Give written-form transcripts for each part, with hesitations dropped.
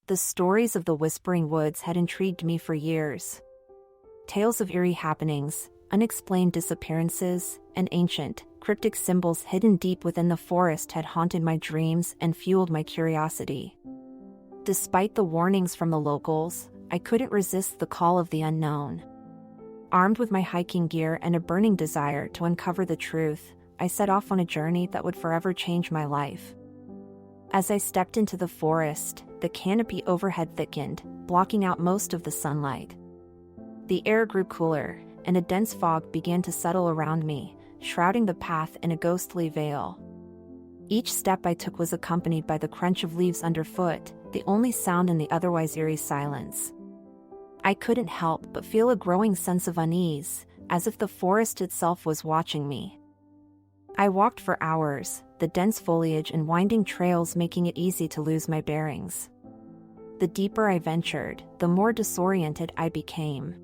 The stories of the Whispering Woods had intrigued me for years. Tales of eerie happenings, unexplained disappearances, and ancient, cryptic symbols hidden deep within the forest had haunted my dreams and fueled my curiosity. Despite the warnings from the locals, I couldn't resist the call of the unknown. Armed with my hiking gear and a burning desire to uncover the truth, I set off on a journey that would forever change my life. As I stepped into the forest, the canopy overhead thickened, blocking out most of the sunlight. The air grew cooler, and a dense fog began to settle around me, shrouding the path in a ghostly veil. Each step I took was accompanied by the crunch of leaves underfoot, the only sound in the otherwise eerie silence. I couldn't help but feel a growing sense of unease, as if the forest itself was watching me. I walked for hours, the dense foliage and winding trails making it easy to lose my bearings. The deeper I ventured, the more disoriented I became.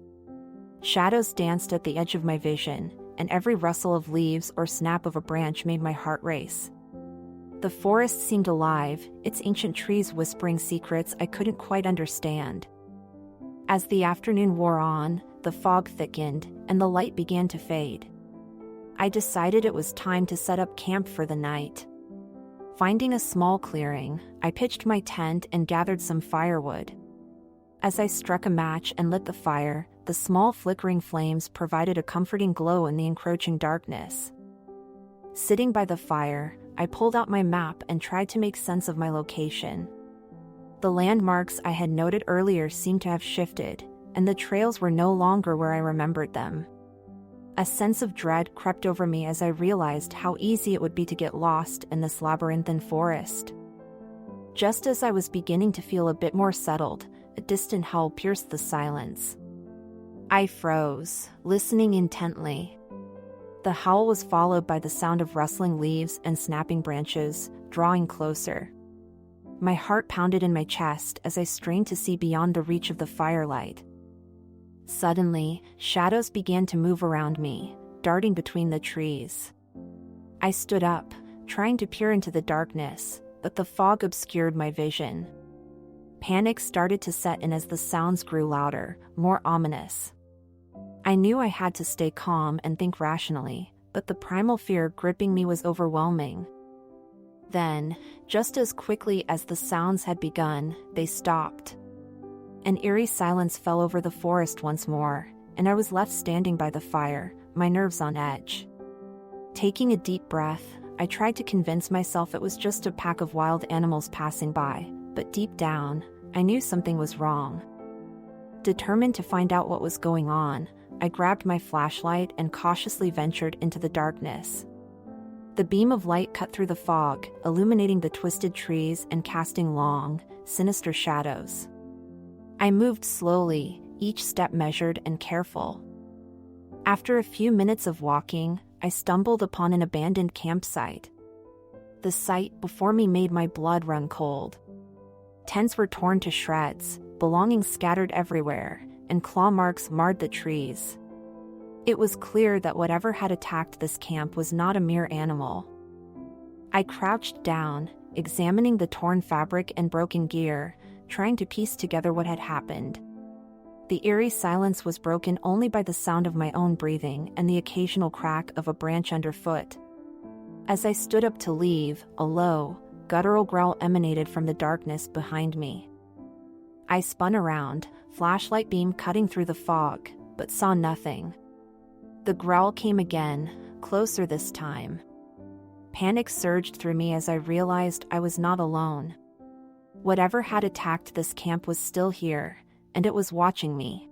Shadows danced at the edge of my vision, and every rustle of leaves or snap of a branch made my heart race. The forest seemed alive, its ancient trees whispering secrets I couldn't quite understand. As the afternoon wore on, the fog thickened, and the light began to fade. I decided it was time to set up camp for the night. Finding a small clearing, I pitched my tent and gathered some firewood. As I struck a match and lit the fire, the small flickering flames provided a comforting glow in the encroaching darkness. Sitting by the fire, I pulled out my map and tried to make sense of my location. The landmarks I had noted earlier seemed to have shifted, and the trails were no longer where I remembered them. A sense of dread crept over me as I realized how easy it would be to get lost in this labyrinthine forest. Just as I was beginning to feel a bit more settled, a distant howl pierced the silence. I froze, listening intently. The howl was followed by the sound of rustling leaves and snapping branches, drawing closer. My heart pounded in my chest as I strained to see beyond the reach of the firelight. Suddenly, shadows began to move around me, darting between the trees. I stood up, trying to peer into the darkness, but the fog obscured my vision. Panic started to set in as the sounds grew louder, more ominous. I knew I had to stay calm and think rationally, but the primal fear gripping me was overwhelming. Then, just as quickly as the sounds had begun, they stopped. An eerie silence fell over the forest once more, and I was left standing by the fire, my nerves on edge. Taking a deep breath, I tried to convince myself it was just a pack of wild animals passing by, but deep down, I knew something was wrong. Determined to find out what was going on, I grabbed my flashlight and cautiously ventured into the darkness. The beam of light cut through the fog, illuminating the twisted trees and casting long, sinister shadows. I moved slowly, each step measured and careful. After a few minutes of walking, I stumbled upon an abandoned campsite. The sight before me made my blood run cold. Tents were torn to shreds, belongings scattered everywhere, and claw marks marred the trees. It was clear that whatever had attacked this camp was not a mere animal. I crouched down, examining the torn fabric and broken gear, trying to piece together what had happened. The eerie silence was broken only by the sound of my own breathing and the occasional crack of a branch underfoot. As I stood up to leave, a low, guttural growl emanated from the darkness behind me. I spun around, flashlight beam cutting through the fog, but saw nothing. The growl came again, closer this time. Panic surged through me as I realized I was not alone. Whatever had attacked this camp was still here, and it was watching me.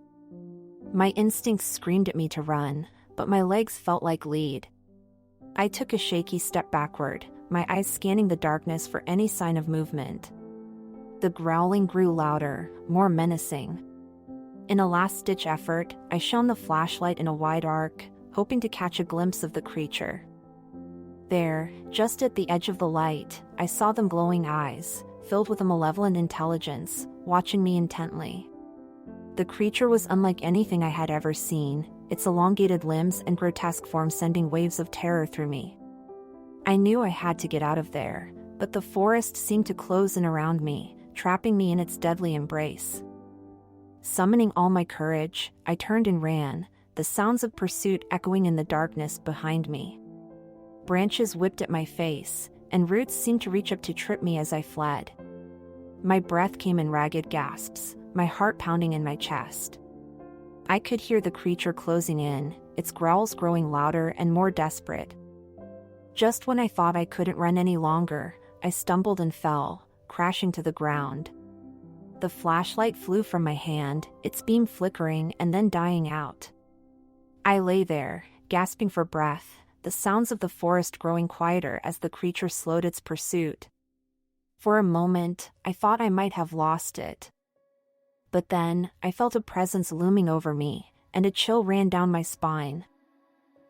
My instincts screamed at me to run, but my legs felt like lead. I took a shaky step backward, my eyes scanning the darkness for any sign of movement. The growling grew louder, more menacing. In a last-ditch effort, I shone the flashlight in a wide arc, hoping to catch a glimpse of the creature. There, just at the edge of the light, I saw them glowing eyes, filled with a malevolent intelligence, watching me intently. The creature was unlike anything I had ever seen, its elongated limbs and grotesque form sending waves of terror through me. I knew I had to get out of there, but the forest seemed to close in around me, trapping me in its deadly embrace. Summoning all my courage, I turned and ran, the sounds of pursuit echoing in the darkness behind me. Branches whipped at my face, and roots seemed to reach up to trip me as I fled. My breath came in ragged gasps, my heart pounding in my chest. I could hear the creature closing in, its growls growing louder and more desperate. Just when I thought I couldn't run any longer, I stumbled and fell, crashing to the ground. The flashlight flew from my hand, its beam flickering and then dying out. I lay there, gasping for breath, the sounds of the forest growing quieter as the creature slowed its pursuit. For a moment, I thought I might have lost it. But then, I felt a presence looming over me, and a chill ran down my spine.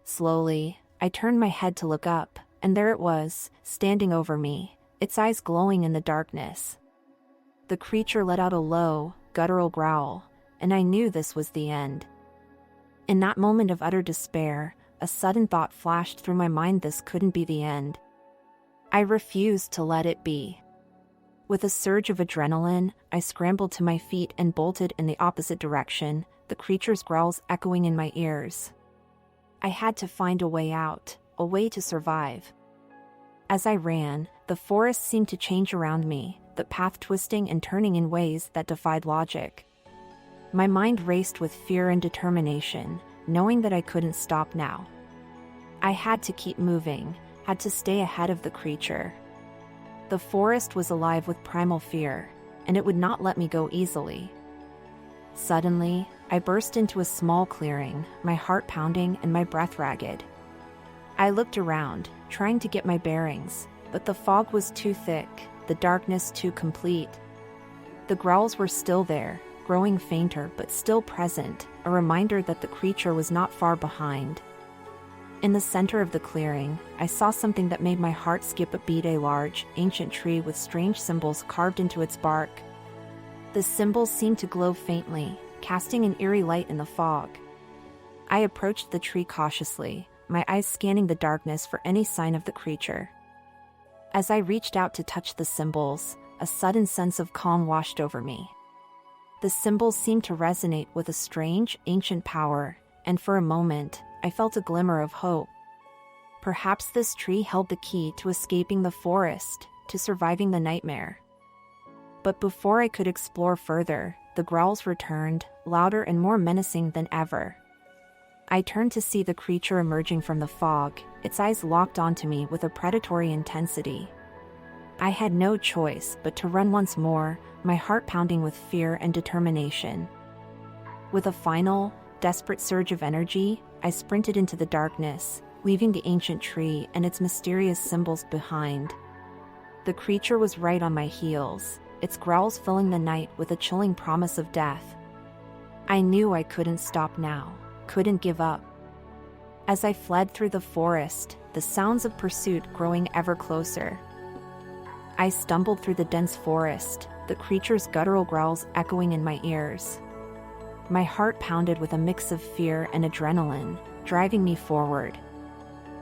Slowly, I turned my head to look up, and there it was, standing over me, its eyes glowing in the darkness. The creature let out a low, guttural growl, and I knew this was the end. In that moment of utter despair, a sudden thought flashed through my mind: this couldn't be the end. I refused to let it be. With a surge of adrenaline, I scrambled to my feet and bolted in the opposite direction, the creature's growls echoing in my ears. I had to find a way out, a way to survive. As I ran, the forest seemed to change around me, the path twisting and turning in ways that defied logic. My mind raced with fear and determination, knowing that I couldn't stop now. I had to keep moving, had to stay ahead of the creature. The forest was alive with primal fear, and it would not let me go easily. Suddenly, I burst into a small clearing, my heart pounding and my breath ragged. I looked around, trying to get my bearings, but the fog was too thick, the darkness too complete. The growls were still there, growing fainter but still present, a reminder that the creature was not far behind. In the center of the clearing, I saw something that made my heart skip a beat: a large, ancient tree with strange symbols carved into its bark. The symbols seemed to glow faintly, casting an eerie light in the fog. I approached the tree cautiously, my eyes scanning the darkness for any sign of the creature. As I reached out to touch the symbols, a sudden sense of calm washed over me. The symbols seemed to resonate with a strange, ancient power, and for a moment, I felt a glimmer of hope. Perhaps this tree held the key to escaping the forest, to surviving the nightmare. But before I could explore further, the growls returned, louder and more menacing than ever. I turned to see the creature emerging from the fog, its eyes locked onto me with a predatory intensity. I had no choice but to run once more, my heart pounding with fear and determination. With a final, desperate surge of energy, I sprinted into the darkness, leaving the ancient tree and its mysterious symbols behind. The creature was right on my heels, its growls filling the night with a chilling promise of death. I knew I couldn't stop now, couldn't give up. As I fled through the forest, the sounds of pursuit growing ever closer. I stumbled through the dense forest, the creature's guttural growls echoing in my ears. My heart pounded with a mix of fear and adrenaline, driving me forward.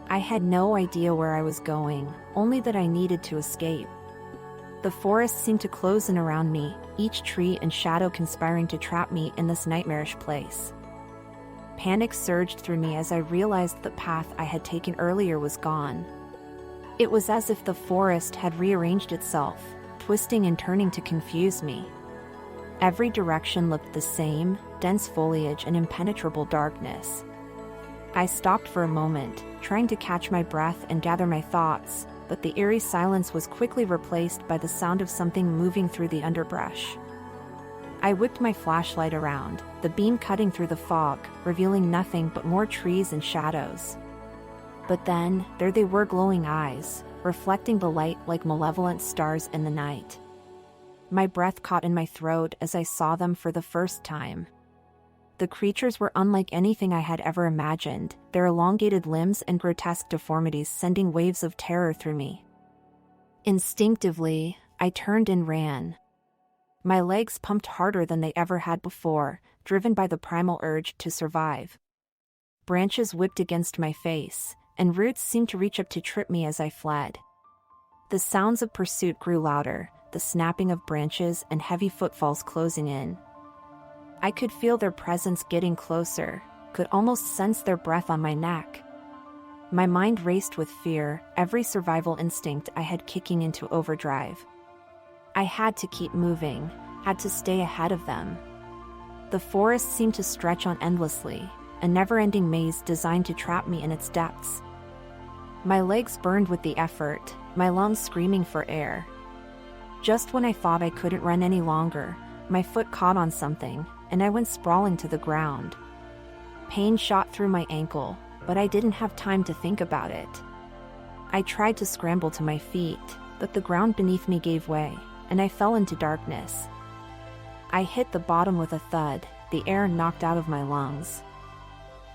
I had no idea where I was going, only that I needed to escape. The forest seemed to close in around me, each tree and shadow conspiring to trap me in this nightmarish place. Panic surged through me as I realized the path I had taken earlier was gone. It was as if the forest had rearranged itself, twisting and turning to confuse me. Every direction looked the same, dense foliage and impenetrable darkness. I stopped for a moment, trying to catch my breath and gather my thoughts, but the eerie silence was quickly replaced by the sound of something moving through the underbrush. I whipped my flashlight around, the beam cutting through the fog, revealing nothing but more trees and shadows. But then, there they were, glowing eyes, reflecting the light like malevolent stars in the night. My breath caught in my throat as I saw them for the first time. The creatures were unlike anything I had ever imagined, their elongated limbs and grotesque deformities sending waves of terror through me. Instinctively, I turned and ran. My legs pumped harder than they ever had before, driven by the primal urge to survive. Branches whipped against my face, and roots seemed to reach up to trip me as I fled. The sounds of pursuit grew louder, the snapping of branches and heavy footfalls closing in. I could feel their presence getting closer, could almost sense their breath on my neck. My mind raced with fear, every survival instinct I had kicking into overdrive. I had to keep moving, had to stay ahead of them. The forest seemed to stretch on endlessly, a never-ending maze designed to trap me in its depths. My legs burned with the effort, my lungs screaming for air. Just when I thought I couldn't run any longer, my foot caught on something, and I went sprawling to the ground. Pain shot through my ankle, but I didn't have time to think about it. I tried to scramble to my feet, but the ground beneath me gave way, and I fell into darkness. I hit the bottom with a thud, the air knocked out of my lungs.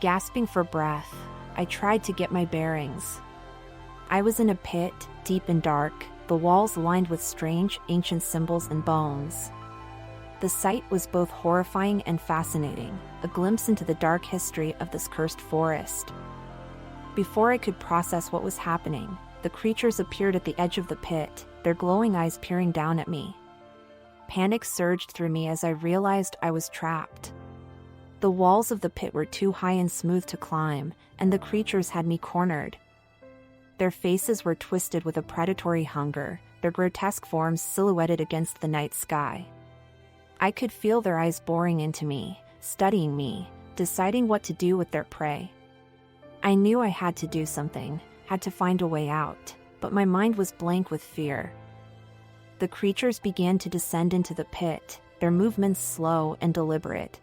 Gasping for breath, I tried to get my bearings. I was in a pit, deep and dark, the walls lined with strange, ancient symbols and bones. The sight was both horrifying and fascinating, a glimpse into the dark history of this cursed forest. Before I could process what was happening, the creatures appeared at the edge of the pit, their glowing eyes peering down at me. Panic surged through me as I realized I was trapped. The walls of the pit were too high and smooth to climb, and the creatures had me cornered. Their faces were twisted with a predatory hunger, their grotesque forms silhouetted against the night sky. I could feel their eyes boring into me, studying me, deciding what to do with their prey. I knew I had to do something, had to find a way out, but my mind was blank with fear. The creatures began to descend into the pit, their movements slow and deliberate.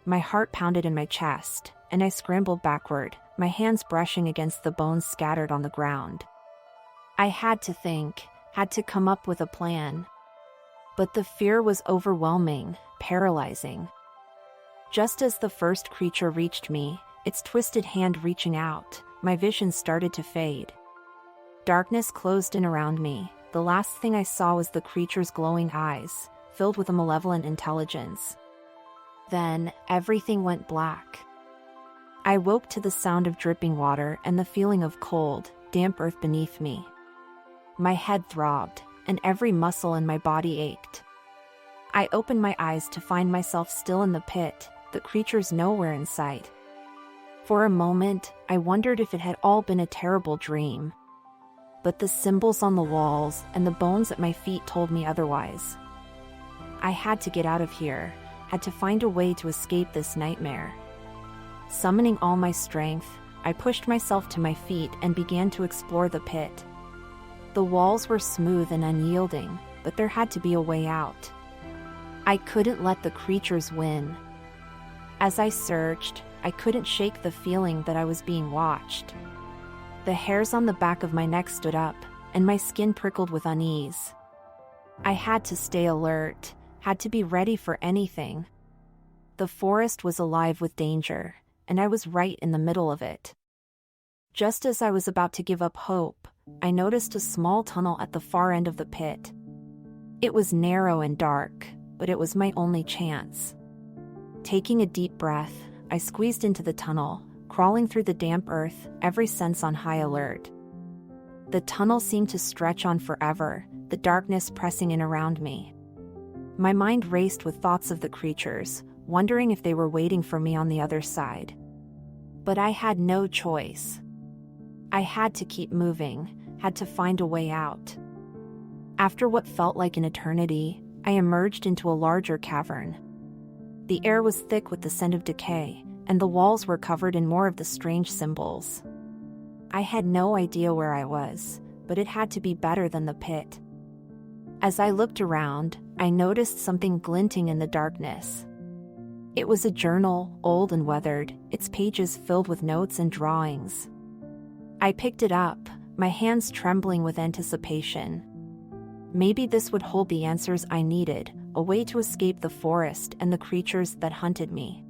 My heart pounded in my chest, and I scrambled backward, my hands brushing against the bones scattered on the ground. I had to think, had to come up with a plan. But the fear was overwhelming, paralyzing. Just as the first creature reached me, its twisted hand reaching out, my vision started to fade. Darkness closed in around me. The last thing I saw was the creature's glowing eyes, filled with a malevolent intelligence. Then, everything went black. I woke to the sound of dripping water and the feeling of cold, damp earth beneath me. My head throbbed, and every muscle in my body ached. I opened my eyes to find myself still in the pit, the creatures nowhere in sight. For a moment, I wondered if it had all been a terrible dream. But the symbols on the walls and the bones at my feet told me otherwise. I had to get out of here, had to find a way to escape this nightmare. Summoning all my strength, I pushed myself to my feet and began to explore the pit. The walls were smooth and unyielding, but there had to be a way out. I couldn't let the creatures win. As I searched, I couldn't shake the feeling that I was being watched. The hairs on the back of my neck stood up, and my skin prickled with unease. I had to stay alert, had to be ready for anything. The forest was alive with danger, and I was right in the middle of it. Just as I was about to give up hope, I noticed a small tunnel at the far end of the pit. It was narrow and dark, but it was my only chance. Taking a deep breath, I squeezed into the tunnel, crawling through the damp earth, every sense on high alert. The tunnel seemed to stretch on forever, the darkness pressing in around me. My mind raced with thoughts of the creatures, wondering if they were waiting for me on the other side. But I had no choice. I had to keep moving, had to find a way out. After what felt like an eternity, I emerged into a larger cavern. The air was thick with the scent of decay, and the walls were covered in more of the strange symbols. I had no idea where I was, but it had to be better than the pit. As I looked around, I noticed something glinting in the darkness. It was a journal, old and weathered, its pages filled with notes and drawings. I picked it up, my hands trembling with anticipation. Maybe this would hold the answers I needed, a way to escape the forest and the creatures that hunted me.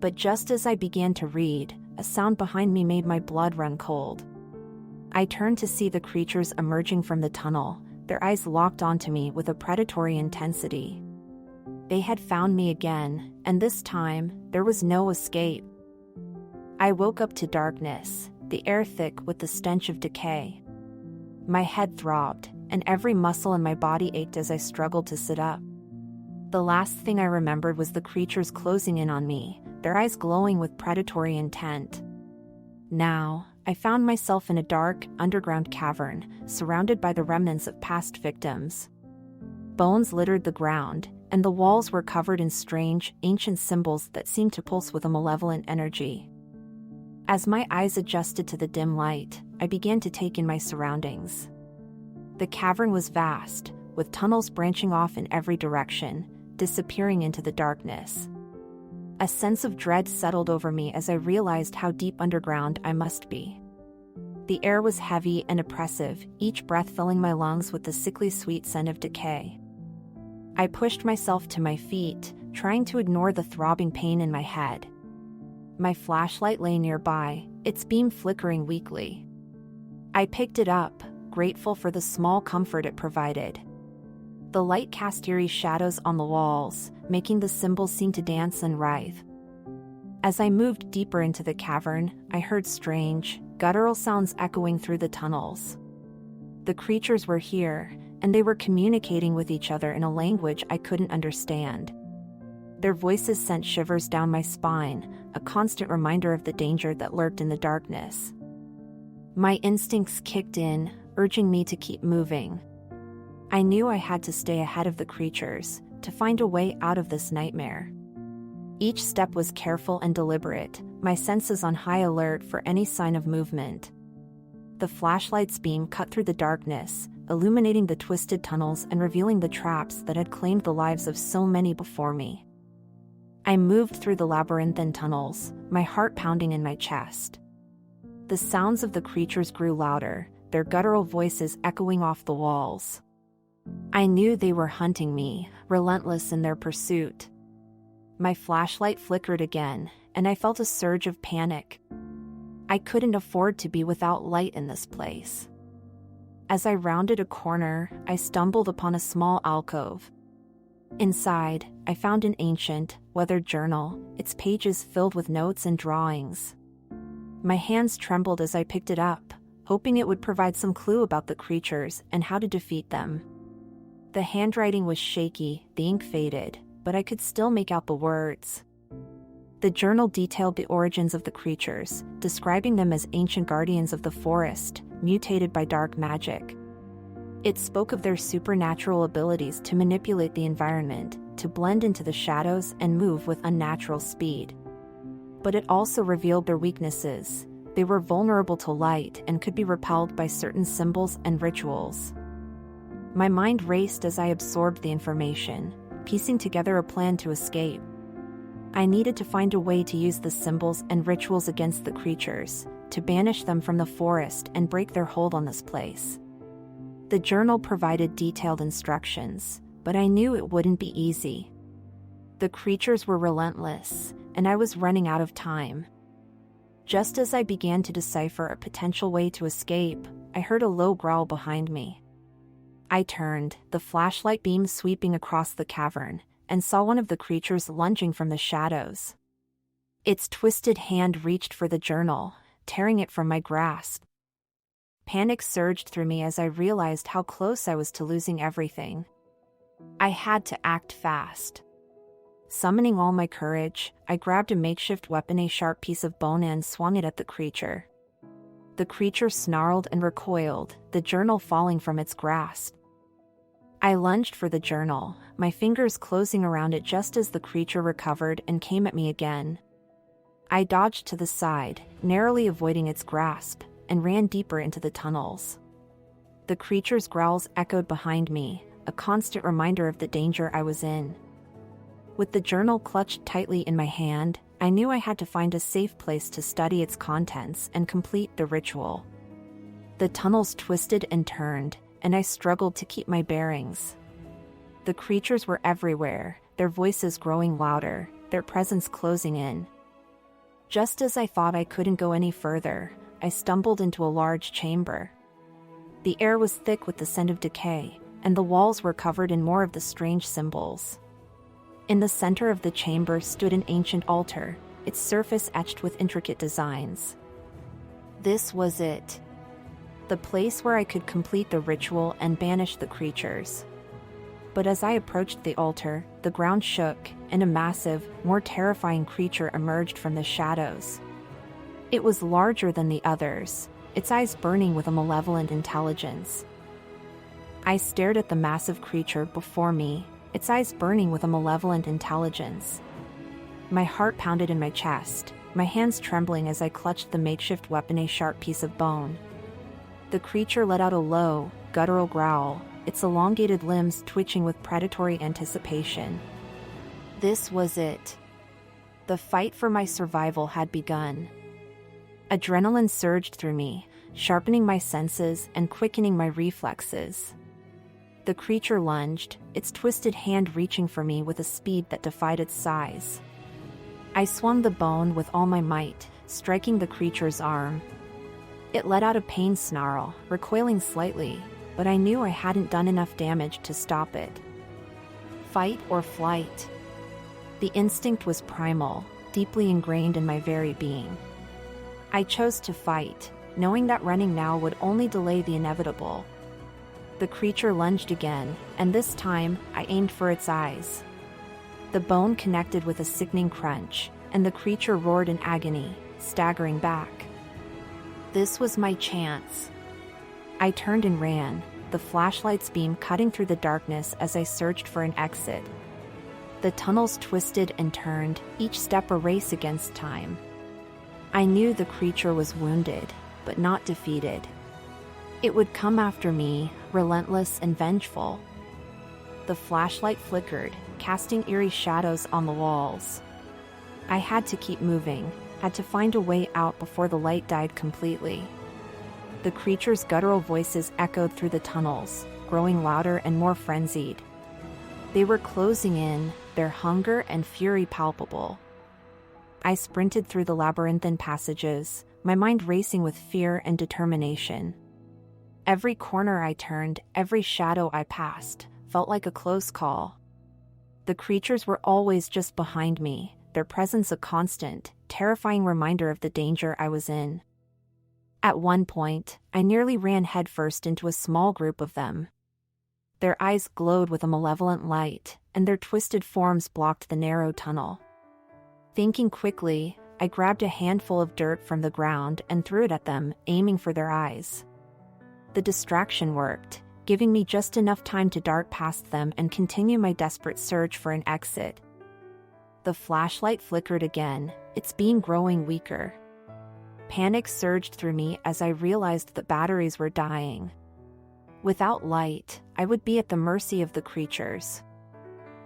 But just as I began to read, a sound behind me made my blood run cold. I turned to see the creatures emerging from the tunnel, their eyes locked onto me with a predatory intensity. They had found me again, and this time, there was no escape. I woke up to darkness, the air thick with the stench of decay. My head throbbed, and every muscle in my body ached as I struggled to sit up. The last thing I remembered was the creatures closing in on me, their eyes glowing with predatory intent. Now, I found myself in a dark, underground cavern, surrounded by the remnants of past victims. Bones littered the ground, and the walls were covered in strange, ancient symbols that seemed to pulse with a malevolent energy. As my eyes adjusted to the dim light, I began to take in my surroundings. The cavern was vast, with tunnels branching off in every direction, disappearing into the darkness. A sense of dread settled over me as I realized how deep underground I must be. The air was heavy and oppressive, each breath filling my lungs with the sickly sweet scent of decay. I pushed myself to my feet, trying to ignore the throbbing pain in my head. My flashlight lay nearby, its beam flickering weakly. I picked it up, grateful for the small comfort it provided. The light cast eerie shadows on the walls, making the symbols seem to dance and writhe. As I moved deeper into the cavern, I heard strange, guttural sounds echoing through the tunnels. The creatures were here, and they were communicating with each other in a language I couldn't understand. Their voices sent shivers down my spine, a constant reminder of the danger that lurked in the darkness. My instincts kicked in, urging me to keep moving. I knew I had to stay ahead of the creatures, to find a way out of this nightmare. Each step was careful and deliberate, my senses on high alert for any sign of movement. The flashlight's beam cut through the darkness, illuminating the twisted tunnels and revealing the traps that had claimed the lives of so many before me. I moved through the labyrinthine tunnels, my heart pounding in my chest. The sounds of the creatures grew louder, their guttural voices echoing off the walls. I knew they were hunting me, relentless in their pursuit. My flashlight flickered again, and I felt a surge of panic. I couldn't afford to be without light in this place. As I rounded a corner, I stumbled upon a small alcove. Inside, I found an ancient, weathered journal, its pages filled with notes and drawings. My hands trembled as I picked it up, hoping it would provide some clue about the creatures and how to defeat them. The handwriting was shaky, the ink faded, but I could still make out the words. The journal detailed the origins of the creatures, describing them as ancient guardians of the forest, mutated by dark magic. It spoke of their supernatural abilities to manipulate the environment, to blend into the shadows and move with unnatural speed. But it also revealed their weaknesses. They were vulnerable to light and could be repelled by certain symbols and rituals. My mind raced as I absorbed the information, piecing together a plan to escape. I needed to find a way to use the symbols and rituals against the creatures, to banish them from the forest and break their hold on this place. The journal provided detailed instructions, but I knew it wouldn't be easy. The creatures were relentless, and I was running out of time. Just as I began to decipher a potential way to escape, I heard a low growl behind me. I turned, the flashlight beam sweeping across the cavern, and saw one of the creatures lunging from the shadows. Its twisted hand reached for the journal, tearing it from my grasp. Panic surged through me as I realized how close I was to losing everything. I had to act fast. Summoning all my courage, I grabbed a makeshift weapon, a sharp piece of bone, and swung it at the creature. The creature snarled and recoiled, the journal falling from its grasp. I lunged for the journal, my fingers closing around it just as the creature recovered and came at me again. I dodged to the side, narrowly avoiding its grasp, and ran deeper into the tunnels. The creature's growls echoed behind me, a constant reminder of the danger I was in. With the journal clutched tightly in my hand, I knew I had to find a safe place to study its contents and complete the ritual. The tunnels twisted and turned, and I struggled to keep my bearings. The creatures were everywhere, their voices growing louder, their presence closing in. Just as I thought I couldn't go any further, I stumbled into a large chamber. The air was thick with the scent of decay, and the walls were covered in more of the strange symbols. In the center of the chamber stood an ancient altar, its surface etched with intricate designs. This was it. the place where I could complete the ritual and banish the creatures. But as I approached the altar, the ground shook, and a massive, more terrifying creature emerged from the shadows. It was larger than the others, its eyes burning with a malevolent intelligence. I stared at the massive creature before me, its eyes burning with a malevolent intelligence. My heart pounded in my chest, my hands trembling as I clutched the makeshift weapon, a sharp piece of bone. The creature let out a low, guttural growl, its elongated limbs twitching with predatory anticipation. This was it. The fight for my survival had begun. Adrenaline surged through me, sharpening my senses and quickening my reflexes. The creature lunged, its twisted hand reaching for me with a speed that defied its size. I swung the bone with all my might, striking the creature's arm. It let out a pained snarl, recoiling slightly, but I knew I hadn't done enough damage to stop it. Fight or flight. The instinct was primal, deeply ingrained in my very being. I chose to fight, knowing that running now would only delay the inevitable. The creature lunged again, and this time, I aimed for its eyes. The bone connected with a sickening crunch, and the creature roared in agony, staggering back. This was my chance. I turned and ran, the flashlight's beam cutting through the darkness as I searched for an exit. The tunnels twisted and turned, each step a race against time. I knew the creature was wounded, but not defeated. It would come after me, relentless and vengeful. The flashlight flickered, casting eerie shadows on the walls. I had to keep moving, had to find a way out before the light died completely. The creature's guttural voices echoed through the tunnels, growing louder and more frenzied. They were closing in, their hunger and fury palpable. I sprinted through the labyrinthine passages, my mind racing with fear and determination. Every corner I turned, every shadow I passed, felt like a close call. The creatures were always just behind me, their presence a constant, terrifying reminder of the danger I was in. At one point, I nearly ran headfirst into a small group of them. Their eyes glowed with a malevolent light, and their twisted forms blocked the narrow tunnel. Thinking quickly, I grabbed a handful of dirt from the ground and threw it at them, aiming for their eyes. The distraction worked, giving me just enough time to dart past them and continue my desperate search for an exit. The flashlight flickered again, its beam growing weaker. Panic surged through me as I realized the batteries were dying. Without light, I would be at the mercy of the creatures.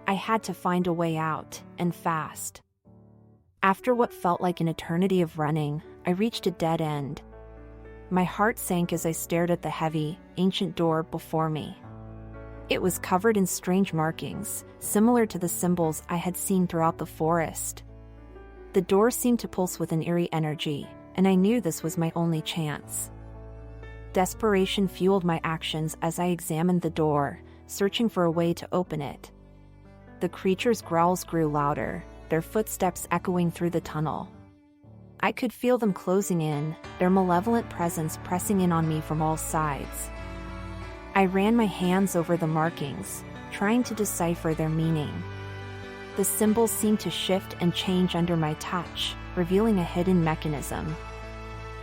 I had to find a way out, and fast. After what felt like an eternity of running, I reached a dead end. My heart sank as I stared at the heavy, ancient door before me. It was covered in strange markings, similar to the symbols I had seen throughout the forest. The door seemed to pulse with an eerie energy, and I knew this was my only chance. Desperation fueled my actions as I examined the door, searching for a way to open it. The creature's growls grew louder, their footsteps echoing through the tunnel. I could feel them closing in, their malevolent presence pressing in on me from all sides. I ran my hands over the markings, trying to decipher their meaning. The symbols seemed to shift and change under my touch, revealing a hidden mechanism.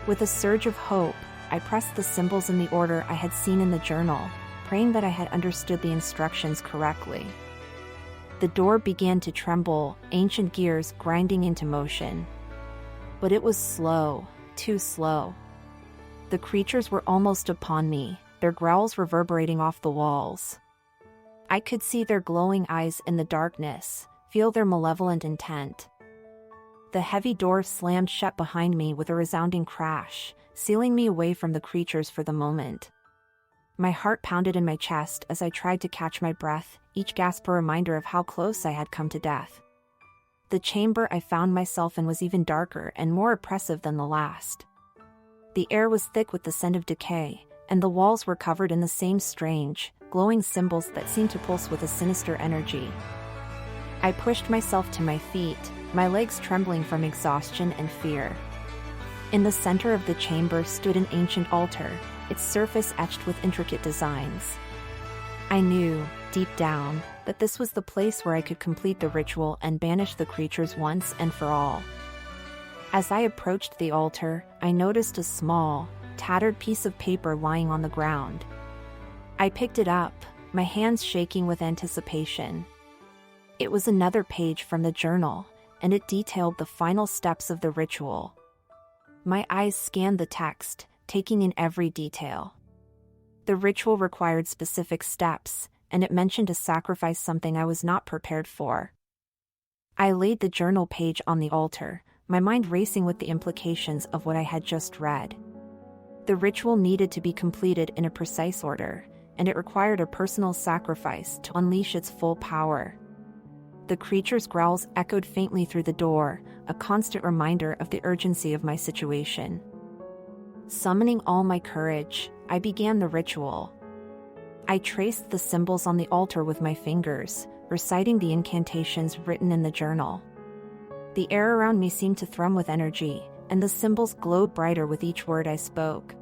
With a surge of hope, I pressed the symbols in the order I had seen in the journal, praying that I had understood the instructions correctly. The door began to tremble, ancient gears grinding into motion. But it was slow, too slow. The creatures were almost upon me, their growls reverberating off the walls. I could see their glowing eyes in the darkness, feel their malevolent intent. The heavy door slammed shut behind me with a resounding crash, sealing me away from the creatures for the moment. My heart pounded in my chest as I tried to catch my breath, each gasp a reminder of how close I had come to death. The chamber I found myself in was even darker and more oppressive than the last. The air was thick with the scent of decay, and the walls were covered in the same strange, glowing symbols that seemed to pulse with a sinister energy. I pushed myself to my feet, my legs trembling from exhaustion and fear. In the center of the chamber stood an ancient altar, its surface etched with intricate designs. I knew, deep down, that this was the place where I could complete the ritual and banish the creatures once and for all. As I approached the altar, I noticed a small, tattered piece of paper lying on the ground. I picked it up, my hands shaking with anticipation. It was another page from the journal, and it detailed the final steps of the ritual. My eyes scanned the text, taking in every detail. The ritual required specific steps, and it mentioned to sacrifice something I was not prepared for. I laid the journal page on the altar, my mind racing with the implications of what I had just read. The ritual needed to be completed in a precise order, and it required a personal sacrifice to unleash its full power. The creature's growls echoed faintly through the door, a constant reminder of the urgency of my situation. Summoning all my courage, I began the ritual. I traced the symbols on the altar with my fingers, reciting the incantations written in the journal. The air around me seemed to thrum with energy, and the symbols glowed brighter with each word I spoke.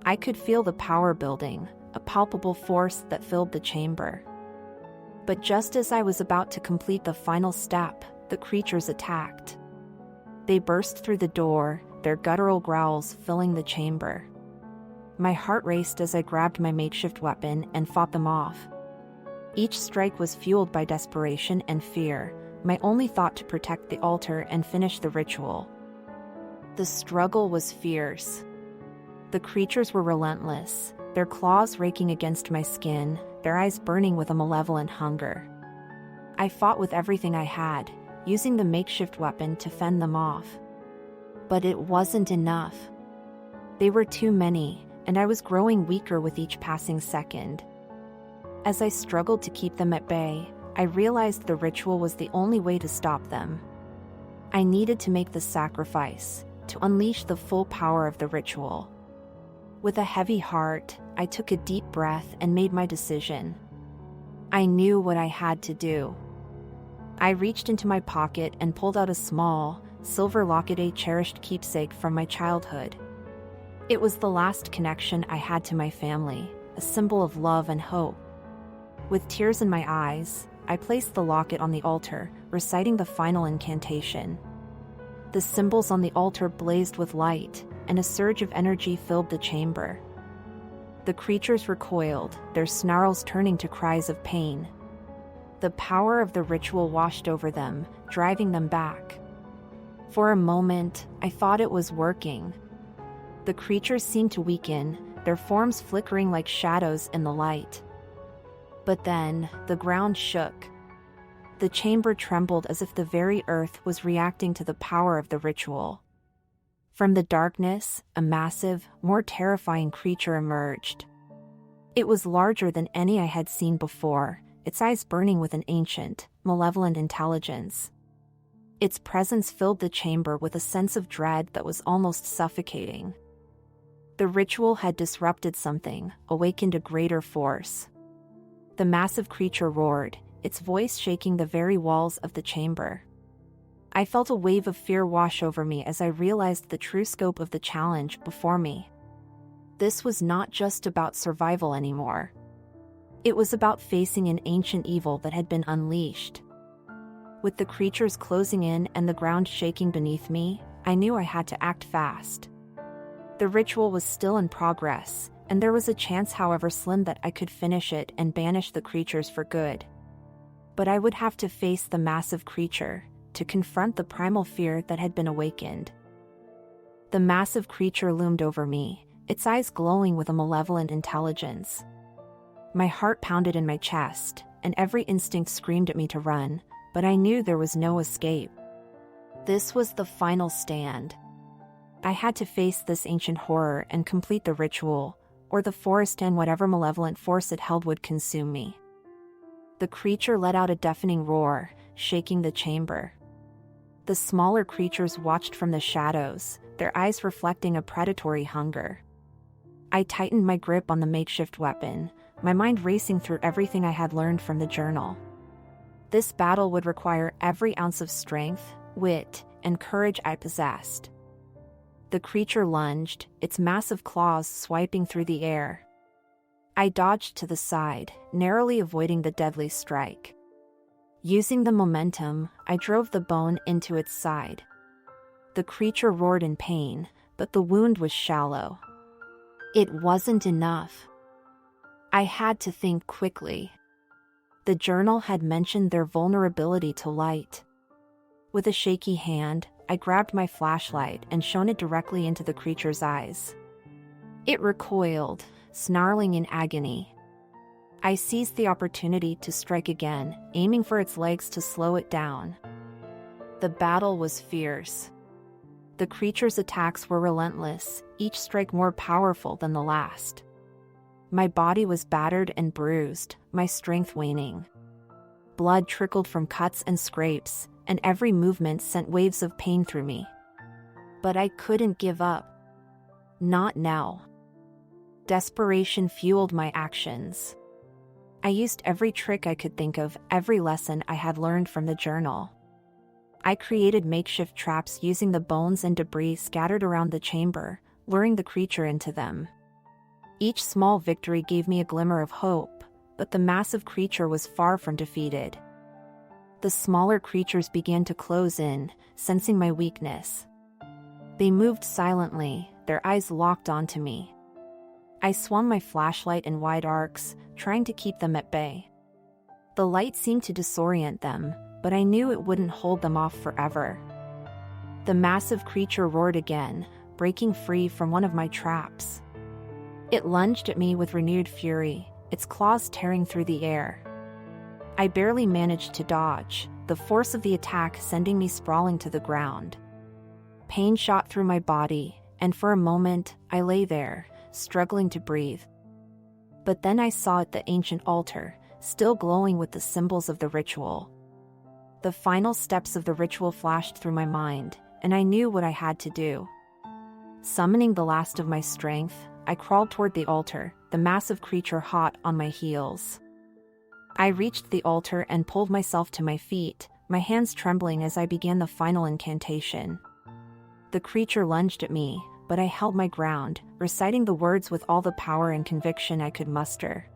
I could feel the power building, a palpable force that filled the chamber. But just as I was about to complete the final step, the creatures attacked. They burst through the door, their guttural growls filling the chamber. My heart raced as I grabbed my makeshift weapon and fought them off. Each strike was fueled by desperation and fear, my only thought to protect the altar and finish the ritual. The struggle was fierce. The creatures were relentless, their claws raking against my skin, their eyes burning with a malevolent hunger. I fought with everything I had, using the makeshift weapon to fend them off. But it wasn't enough. They were too many, and I was growing weaker with each passing second. As I struggled to keep them at bay, I realized the ritual was the only way to stop them. I needed to make the sacrifice, to unleash the full power of the ritual. With a heavy heart, I took a deep breath and made my decision. I knew what I had to do. I reached into my pocket and pulled out a small, silver locket, a cherished keepsake from my childhood. It was the last connection I had to my family, a symbol of love and hope. With tears in my eyes, I placed the locket on the altar, reciting the final incantation. The symbols on the altar blazed with light, and a surge of energy filled the chamber. The creatures recoiled, their snarls turning to cries of pain. The power of the ritual washed over them, driving them back. For a moment, I thought it was working. The creatures seemed to weaken, their forms flickering like shadows in the light. But then, the ground shook. The chamber trembled as if the very earth was reacting to the power of the ritual. From the darkness, a massive, more terrifying creature emerged. It was larger than any I had seen before, its eyes burning with an ancient, malevolent intelligence. Its presence filled the chamber with a sense of dread that was almost suffocating. The ritual had disrupted something, awakened a greater force. The massive creature roared, its voice shaking the very walls of the chamber. I felt a wave of fear wash over me as I realized the true scope of the challenge before me. This was not just about survival anymore. It was about facing an ancient evil that had been unleashed. With the creatures closing in and the ground shaking beneath me, I knew I had to act fast. The ritual was still in progress, and there was a chance, however slim, that I could finish it and banish the creatures for good. But I would have to face the massive creature, to confront the primal fear that had been awakened. The massive creature loomed over me, its eyes glowing with a malevolent intelligence. My heart pounded in my chest, and every instinct screamed at me to run, but I knew there was no escape. This was the final stand. I had to face this ancient horror and complete the ritual, or the forest and whatever malevolent force it held would consume me. The creature let out a deafening roar, shaking the chamber. The smaller creatures watched from the shadows, their eyes reflecting a predatory hunger. I tightened my grip on the makeshift weapon, my mind racing through everything I had learned from the journal. This battle would require every ounce of strength, wit, and courage I possessed. The creature lunged, its massive claws swiping through the air. I dodged to the side, narrowly avoiding the deadly strike. Using the momentum, I drove the bone into its side. The creature roared in pain, but the wound was shallow. It wasn't enough. I had to think quickly. The journal had mentioned their vulnerability to light. With a shaky hand, I grabbed my flashlight and shone it directly into the creature's eyes. It recoiled, snarling in agony. I seized the opportunity to strike again, aiming for its legs to slow it down. The battle was fierce. The creature's attacks were relentless, each strike more powerful than the last. My body was battered and bruised, my strength waning. Blood trickled from cuts and scrapes, and every movement sent waves of pain through me. But I couldn't give up. Not now. Desperation fueled my actions. I used every trick I could think of, every lesson I had learned from the journal. I created makeshift traps using the bones and debris scattered around the chamber, luring the creature into them. Each small victory gave me a glimmer of hope, but the massive creature was far from defeated. The smaller creatures began to close in, sensing my weakness. They moved silently, their eyes locked onto me. I swung my flashlight in wide arcs, trying to keep them at bay. The light seemed to disorient them, but I knew it wouldn't hold them off forever. The massive creature roared again, breaking free from one of my traps. It lunged at me with renewed fury, its claws tearing through the air. I barely managed to dodge, the force of the attack sending me sprawling to the ground. Pain shot through my body, and for a moment, I lay there, struggling to breathe. But then I saw the ancient altar, still glowing with the symbols of the ritual. The final steps of the ritual flashed through my mind, and I knew what I had to do. Summoning the last of my strength, I crawled toward the altar, the massive creature hot on my heels. I reached the altar and pulled myself to my feet, my hands trembling as I began the final incantation. The creature lunged at me, but I held my ground, reciting the words with all the power and conviction I could muster.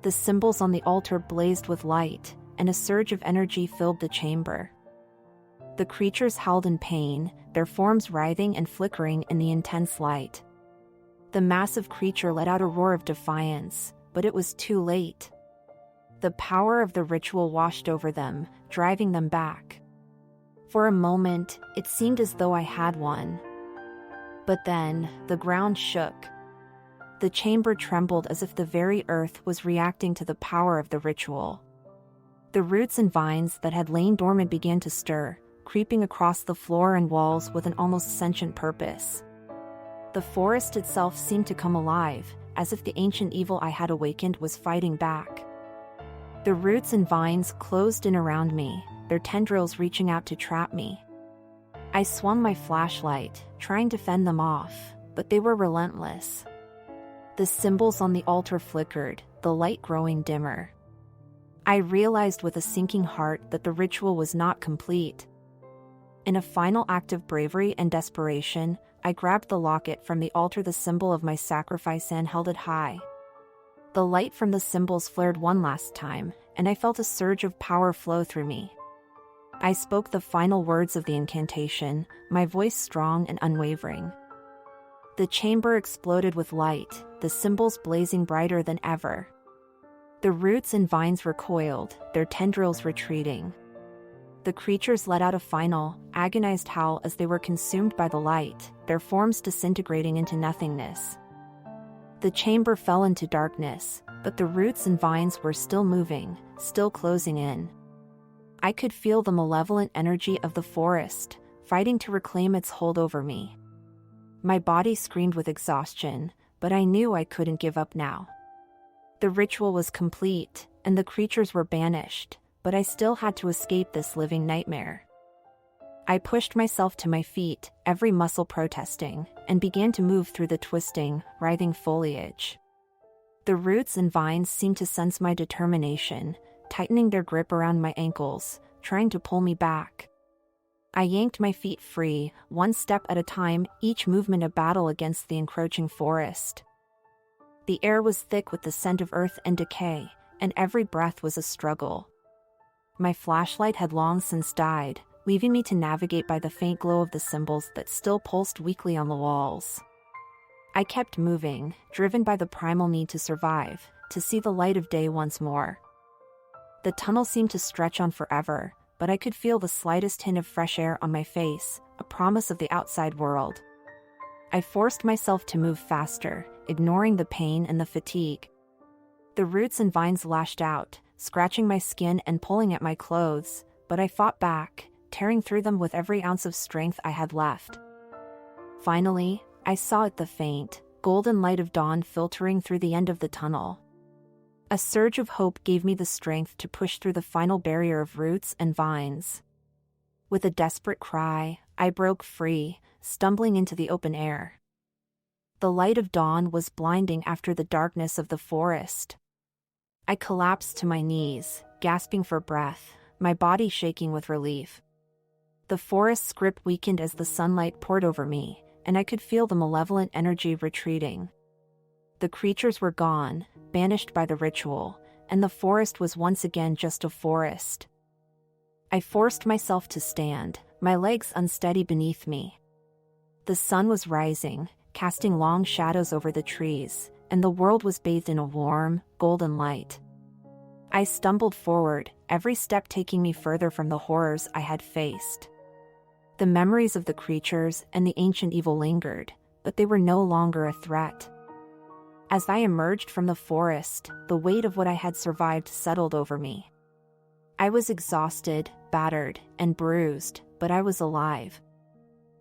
The symbols on the altar blazed with light, and a surge of energy filled the chamber. The creatures howled in pain, their forms writhing and flickering in the intense light. The massive creature let out a roar of defiance, but it was too late. The power of the ritual washed over them, driving them back. For a moment, it seemed as though I had won. But then, the ground shook. The chamber trembled as if the very earth was reacting to the power of the ritual. The roots and vines that had lain dormant began to stir, creeping across the floor and walls with an almost sentient purpose. The forest itself seemed to come alive, as if the ancient evil I had awakened was fighting back. The roots and vines closed in around me, their tendrils reaching out to trap me. I swung my flashlight, trying to fend them off, but they were relentless. The symbols on the altar flickered, the light growing dimmer. I realized with a sinking heart that the ritual was not complete. In a final act of bravery and desperation, I grabbed the locket from the altar, the symbol of my sacrifice, and held it high. The light from the symbols flared one last time, and I felt a surge of power flow through me. I spoke the final words of the incantation, my voice strong and unwavering. The chamber exploded with light, the symbols blazing brighter than ever. The roots and vines recoiled, their tendrils retreating. The creatures let out a final, agonized howl as they were consumed by the light, their forms disintegrating into nothingness. The chamber fell into darkness, but the roots and vines were still moving, still closing in. I could feel the malevolent energy of the forest, fighting to reclaim its hold over me. My body screamed with exhaustion, but I knew I couldn't give up now. The ritual was complete, and the creatures were banished, but I still had to escape this living nightmare. I pushed myself to my feet, every muscle protesting, and began to move through the twisting, writhing foliage. The roots and vines seemed to sense my determination, tightening their grip around my ankles, trying to pull me back. I yanked my feet free, one step at a time, each movement a battle against the encroaching forest. The air was thick with the scent of earth and decay, and every breath was a struggle. My flashlight had long since died, leaving me to navigate by the faint glow of the symbols that still pulsed weakly on the walls. I kept moving, driven by the primal need to survive, to see the light of day once more. The tunnel seemed to stretch on forever, but I could feel the slightest hint of fresh air on my face, a promise of the outside world. I forced myself to move faster, ignoring the pain and the fatigue. The roots and vines lashed out, scratching my skin and pulling at my clothes, but I fought back, tearing through them with every ounce of strength I had left. Finally, I saw it, the faint, golden light of dawn filtering through the end of the tunnel. A surge of hope gave me the strength to push through the final barrier of roots and vines. With a desperate cry, I broke free, stumbling into the open air. The light of dawn was blinding after the darkness of the forest. I collapsed to my knees, gasping for breath, my body shaking with relief. The forest's grip weakened as the sunlight poured over me, and I could feel the malevolent energy retreating. The creatures were gone, banished by the ritual, and the forest was once again just a forest. I forced myself to stand, my legs unsteady beneath me. The sun was rising, casting long shadows over the trees, and the world was bathed in a warm, golden light. I stumbled forward, every step taking me further from the horrors I had faced. The memories of the creatures and the ancient evil lingered, but they were no longer a threat. As I emerged from the forest, the weight of what I had survived settled over me. I was exhausted, battered, and bruised, but I was alive.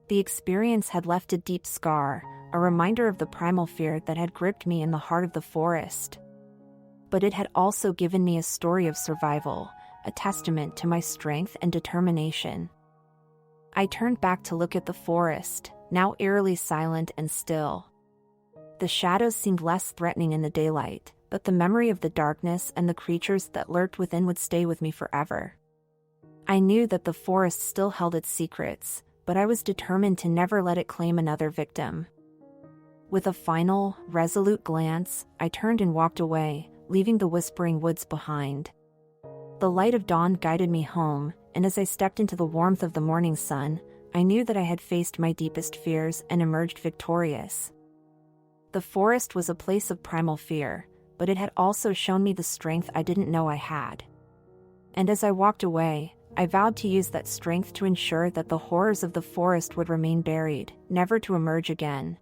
The experience had left a deep scar, a reminder of the primal fear that had gripped me in the heart of the forest. But it had also given me a story of survival, a testament to my strength and determination. I turned back to look at the forest, now eerily silent and still. The shadows seemed less threatening in the daylight, but the memory of the darkness and the creatures that lurked within would stay with me forever. I knew that the forest still held its secrets, but I was determined to never let it claim another victim. With a final, resolute glance, I turned and walked away, leaving the whispering woods behind. The light of dawn guided me home, and as I stepped into the warmth of the morning sun, I knew that I had faced my deepest fears and emerged victorious. The forest was a place of primal fear, but it had also shown me the strength I didn't know I had. And as I walked away, I vowed to use that strength to ensure that the horrors of the forest would remain buried, never to emerge again.